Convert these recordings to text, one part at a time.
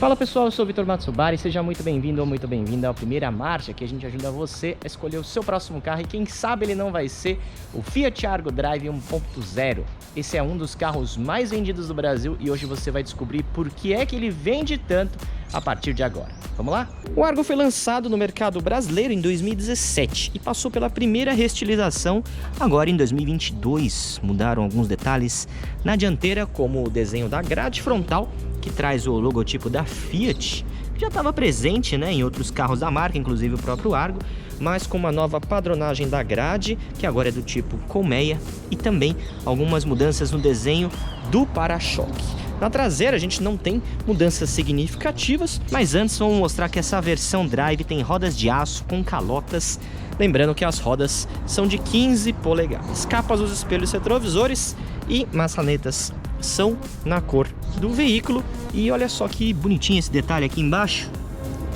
Fala pessoal, eu sou o Vitor Matsubara e seja muito bem-vindo ou muito bem-vinda ao Primeira Marcha, que a gente ajuda você a escolher o seu próximo carro e quem sabe ele não vai ser o Fiat Argo Drive 1.0. Esse é um dos carros mais vendidos do Brasil e hoje você vai descobrir por que é que ele vende tanto a partir de agora. Vamos lá? O Argo foi lançado no mercado brasileiro em 2017 e passou pela primeira reestilização agora em 2022. Mudaram alguns detalhes na dianteira, como o desenho da grade frontal, que traz o logotipo da Fiat, que já estava presente, em outros carros da marca, inclusive o próprio Argo, mas com uma nova padronagem da grade, que agora é do tipo colmeia, e também algumas mudanças no desenho do para-choque. Na traseira a gente não tem mudanças significativas, mas antes vamos mostrar que essa versão Drive tem rodas de aço com calotas, lembrando que as rodas são de 15 polegadas. Capas dos espelhos retrovisores e maçanetas são na cor do veículo. E olha só que bonitinho esse detalhe aqui embaixo,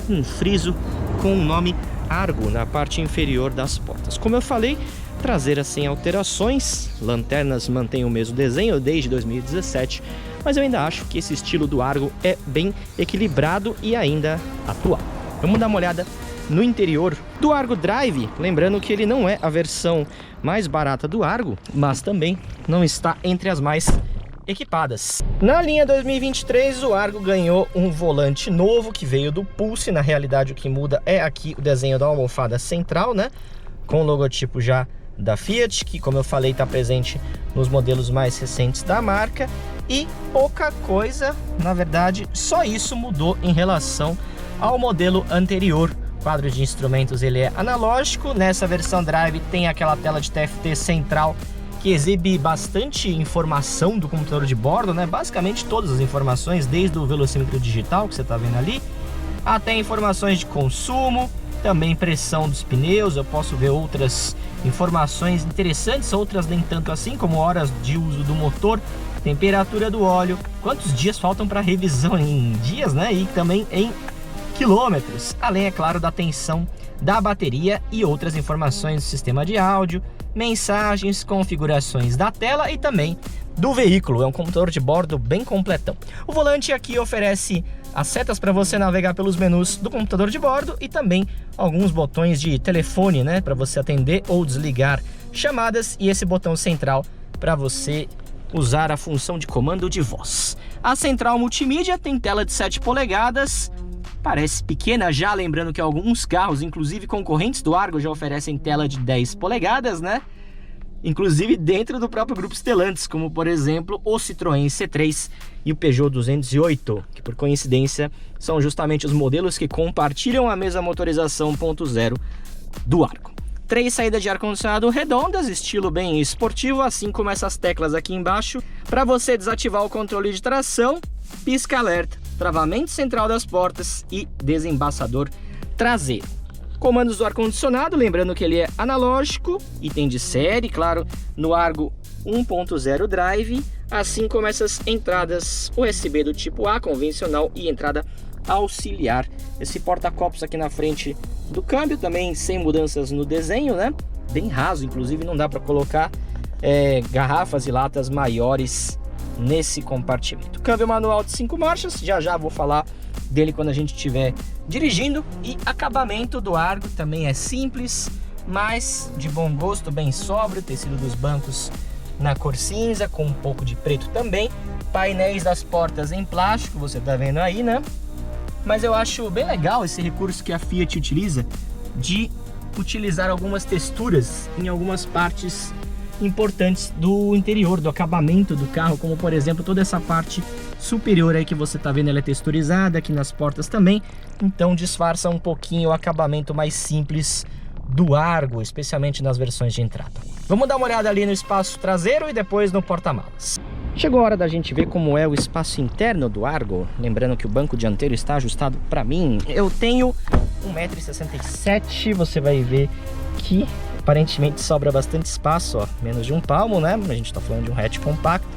um friso com o nome Argo na parte inferior das portas. Como eu falei, traseira sem alterações, lanternas mantêm o mesmo desenho desde 2017, mas eu ainda acho que esse estilo do Argo é bem equilibrado e ainda atual. Vamos dar uma olhada no interior do Argo Drive, lembrando que ele não é a versão mais barata do Argo, mas também não está entre as mais equipadas. Na linha 2023, o Argo ganhou um volante novo que veio do Pulse. Na realidade, o que muda é aqui o desenho da almofada central, com o logotipo já da Fiat, que, como eu falei, está presente nos modelos mais recentes da marca. E pouca coisa, na verdade, só isso mudou em relação ao modelo anterior. O quadro de instrumentos ele é analógico. Nessa versão Drive tem aquela tela de TFT central que exibe bastante informação do computador de bordo, basicamente todas as informações, desde o velocímetro digital que você está vendo ali, até informações de consumo, também pressão dos pneus. Eu posso ver outras informações interessantes, outras nem tanto assim, como horas de uso do motor, temperatura do óleo, quantos dias faltam para revisão em dias, e também em quilômetros, além, é claro, da tensão da bateria e outras informações do sistema de áudio, mensagens, configurações da tela e também do veículo. É um computador de bordo bem completão. O volante aqui oferece as setas para você navegar pelos menus do computador de bordo e também alguns botões de telefone, para você atender ou desligar chamadas, e esse botão central para você usar a função de comando de voz. A central multimídia tem tela de 7 polegadas, parece pequena já, lembrando que alguns carros, inclusive concorrentes do Argo, já oferecem tela de 10 polegadas, inclusive dentro do próprio grupo Stellantis, como por exemplo o Citroën C3 e o Peugeot 208, que por coincidência são justamente os modelos que compartilham a mesma motorização 1.0 do Argo. 3 saídas de ar-condicionado redondas, estilo bem esportivo, assim como essas teclas aqui embaixo, para você desativar o controle de tração, pisca-alerta, travamento central das portas e desembaçador traseiro. Comandos do ar-condicionado, lembrando que ele é analógico, item de série, claro, no Argo 1.0 Drive, assim como essas entradas USB do tipo A convencional e entrada auxiliar. Esse porta-copos aqui na frente do câmbio, também sem mudanças no desenho, bem raso, inclusive não dá para colocar garrafas e latas maiores nesse compartimento. Câmbio manual de 5 marchas, já vou falar dele quando a gente estiver dirigindo. E acabamento do Argo também é simples, mas de bom gosto, bem sóbrio. Tecido dos bancos na cor cinza, com um pouco de preto também. Painéis das portas em plástico, você tá vendo aí, Mas eu acho bem legal esse recurso que a Fiat utiliza de utilizar algumas texturas em algumas partes importantes do interior, do acabamento do carro, como por exemplo toda essa parte superior aí que você tá vendo, ela é texturizada, aqui nas portas também, então disfarça um pouquinho o acabamento mais simples do Argo, especialmente nas versões de entrada. Vamos dar uma olhada ali no espaço traseiro e depois no porta-malas. Chegou a hora da gente ver como é o espaço interno do Argo, lembrando que o banco dianteiro está ajustado para mim. Eu tenho 1,67 m, você vai ver que aparentemente sobra bastante espaço, menos de um palmo, A gente tá falando de um hatch compacto.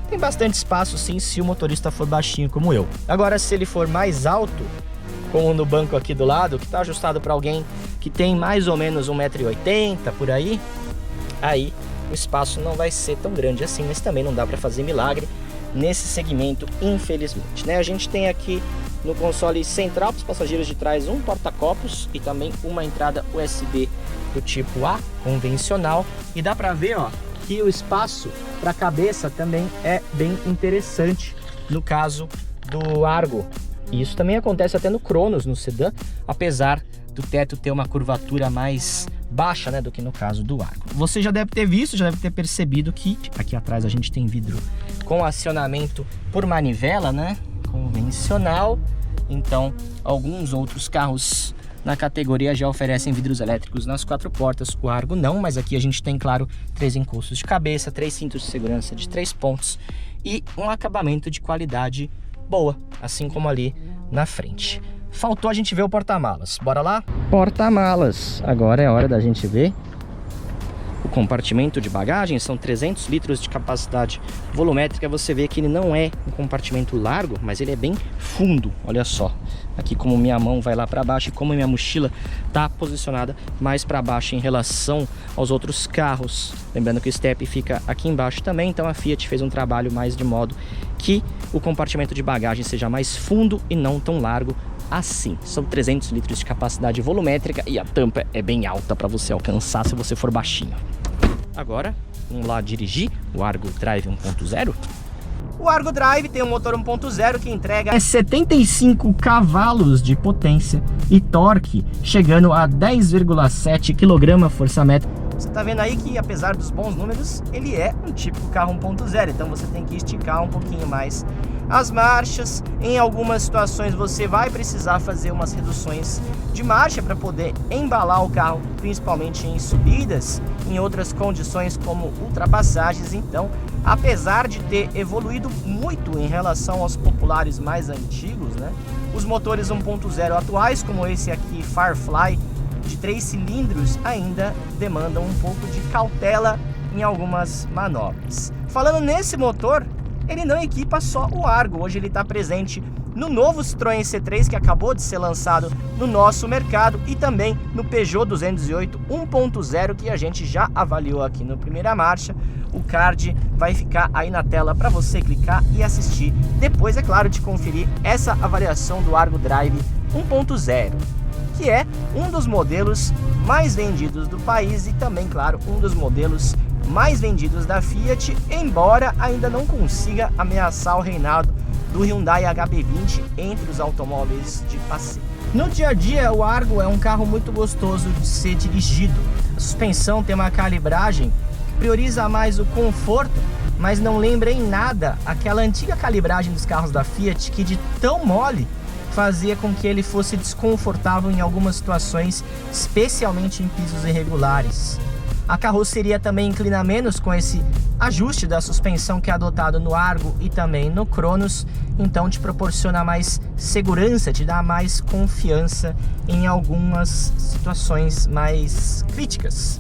Tem bastante espaço sim, se o motorista for baixinho como eu. Agora, se ele for mais alto, como no banco aqui do lado, que está ajustado para alguém que tem mais ou menos 1,80 m por aí o espaço não vai ser tão grande assim, mas também não dá para fazer milagre nesse segmento, infelizmente, A gente tem aqui no console central para os passageiros de trás um porta-copos e também uma entrada USB do tipo A convencional. E dá para ver, ó, que o espaço para a cabeça também é bem interessante no caso do Argo. E isso também acontece até no Cronos, no sedã, apesar do teto ter uma curvatura mais baixa, né, do que no caso do Argo. Você já deve ter visto, já deve ter percebido que aqui atrás a gente tem vidro com acionamento por manivela, né, convencional. Então, alguns outros carros na categoria já oferecem vidros elétricos nas 4 portas, o Argo não, mas aqui a gente tem, claro, 3 encostos de cabeça, 3 cintos de segurança de 3 pontos e um acabamento de qualidade boa, assim como ali na frente. Faltou a gente ver o porta-malas. Bora lá? Porta-malas. Agora é hora da gente ver o compartimento de bagagem. São 300 litros de capacidade volumétrica. Você vê que ele não é um compartimento largo, mas ele é bem fundo. Olha só. Aqui como minha mão vai lá para baixo e como minha mochila está posicionada mais para baixo em relação aos outros carros. Lembrando que o step fica aqui embaixo também, então a Fiat fez um trabalho mais de modo que o compartimento de bagagem seja mais fundo e não tão largo assim. São 300 litros de capacidade volumétrica e a tampa é bem alta para você alcançar se você for baixinho. Agora, vamos lá dirigir o Argo Drive 1.0. O Argo Drive tem um motor 1.0 que entrega 75 cavalos de potência e torque, chegando a 10,7 kgfm. Você tá vendo aí que, apesar dos bons números, ele é um típico carro 1.0, então você tem que esticar um pouquinho mais as marchas. Em algumas situações você vai precisar fazer umas reduções de marcha para poder embalar o carro, principalmente em subidas, em outras condições como ultrapassagens. Então, apesar de ter evoluído muito em relação aos populares mais antigos, né, os motores 1.0 atuais, como esse aqui Firefly de 3 cilindros, ainda demandam um pouco de cautela em algumas manobras. Falando nesse motor, ele não equipa só o Argo. Hoje ele está presente no novo Citroën C3 que acabou de ser lançado no nosso mercado e também no Peugeot 208 1.0 que a gente já avaliou aqui no Primeira Marcha. O card vai ficar aí na tela para você clicar e assistir. Depois, é claro, de conferir essa avaliação do Argo Drive 1.0. que é um dos modelos mais vendidos do país e também, claro, um dos modelos mais vendidos da Fiat, embora ainda não consiga ameaçar o reinado do Hyundai HB20 entre os automóveis de passeio. No dia a dia, o Argo é um carro muito gostoso de ser dirigido. A suspensão tem uma calibragem que prioriza mais o conforto, mas não lembra em nada aquela antiga calibragem dos carros da Fiat que, de tão mole, fazia com que ele fosse desconfortável em algumas situações, especialmente em pisos irregulares. A carroceria também inclina menos com esse ajuste da suspensão que é adotado no Argo e também no Cronos, então te proporciona mais segurança, te dá mais confiança em algumas situações mais críticas,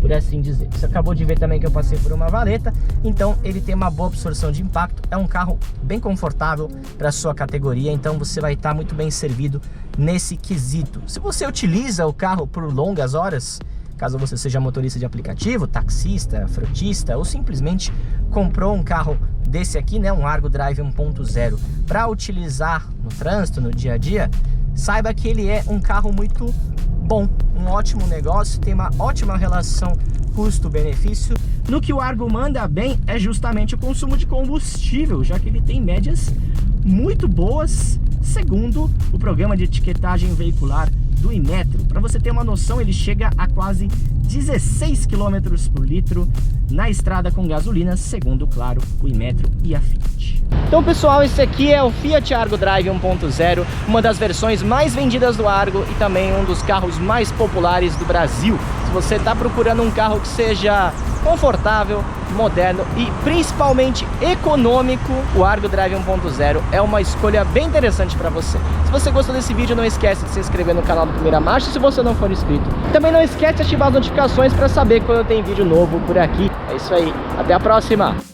por assim dizer. Você acabou de ver também que eu passei por uma valeta, então ele tem uma boa absorção de impacto, é um carro bem confortável para sua categoria, então você vai estar muito bem servido nesse quesito. Se você utiliza o carro por longas horas, caso você seja motorista de aplicativo, taxista, frotista ou simplesmente comprou um carro desse aqui, né, um Argo Drive 1.0 para utilizar no trânsito, no dia a dia, saiba que ele é um carro muito bom, um ótimo negócio, tem uma ótima relação custo-benefício. No que o Argo manda bem é justamente o consumo de combustível, já que ele tem médias muito boas, segundo o programa de etiquetagem veicular do Inmetro. Para você ter uma noção, ele chega a quase 16 km por litro na estrada com gasolina, segundo, claro, o Inmetro e a Fiat. Então, pessoal, esse aqui é o Fiat Argo Drive 1.0, uma das versões mais vendidas do Argo e também um dos carros mais populares do Brasil. Se você está procurando um carro que seja confortável, moderno e principalmente econômico, o Argo Drive 1.0 é uma escolha bem interessante para você. Se você gostou desse vídeo, não esquece de se inscrever no canal do Primeira Marcha se você não for inscrito. Também não esquece de ativar as notificações para saber quando tem vídeo novo por aqui. É isso aí, até a próxima!